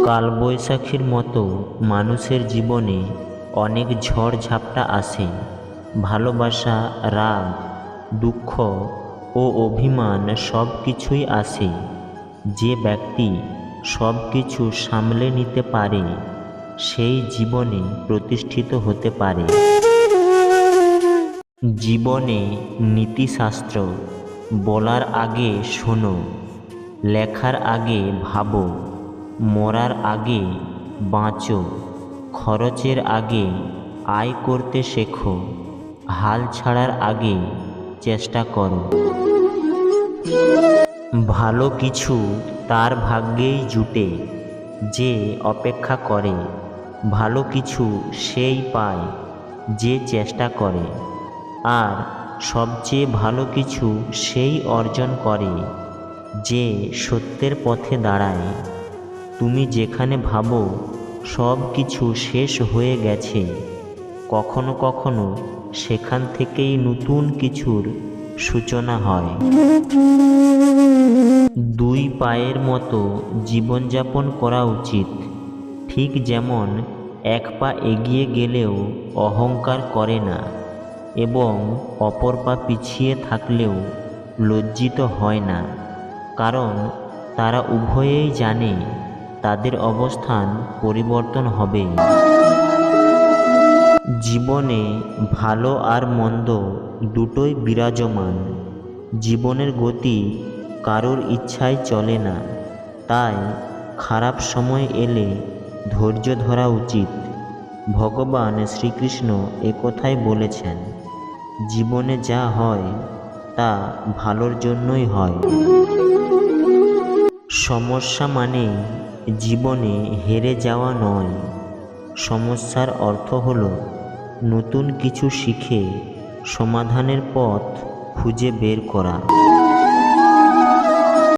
কালবৈশাখীর মতো মানুষের জীবনে অনেক ঝড় ঝাপটা আসে। ভালোবাসা, রাগ, দুঃখ ও অভিমান সব কিছুই আসে। যে ব্যক্তি সব কিছু সামলে নিতে পারে সেই জীবনে প্রতিষ্ঠিত হতে পারে। জীবনে নীতিশাস্ত্র: বলার আগে শোনো, লেখার আগে ভাবো, মরার আগে বাঁচো, খরচের আগে আয় করতে শেখো, হাল ছাড়ার আগে চেষ্টা করো। ভালো কিছু তার ভাগ্যেই জুটে যে অপেক্ষা করে, ভালো কিছু সেই পায় যে চেষ্টা করে, আর সবচেয়ে ভালো কিছু সেই অর্জন করে যে সত্যের পথে দাঁড়ায়। তুমি যেখানে ভাবো সব কিছু শেষ হয়ে গেছে, কখনো কখনো সেখান থেকেই নতুন কিছুর সূচনা হয়। দুই পায়ের মতো জীবনযাপন করা উচিত। ঠিক যেমন এক পা এগিয়ে গেলেও অহংকার করে না এবং অপর পা পিছিয়ে থাকলেও লজ্জিত হয় না, কারণ তারা উভয়েই জানে তাদের অবস্থান পরিবর্তন হবে। জীবনে ভালো আর মন্দ দুটোই বিরাজমান। জীবনের গতি কারোর ইচ্ছায় চলে না, তাই খারাপ সময় এলে ধৈর্য ধরা উচিত। ভগবান শ্রীকৃষ্ণ একথাই বলেছেন, জীবনে যা হয় তা ভালোর জন্যই হয়। সমস্যা মানে জীবনে হেরে যাওয়া নয়। সমস্যার অর্থ হলো নতুন কিছু শিখে সমাধানের পথ খুঁজে বের করা।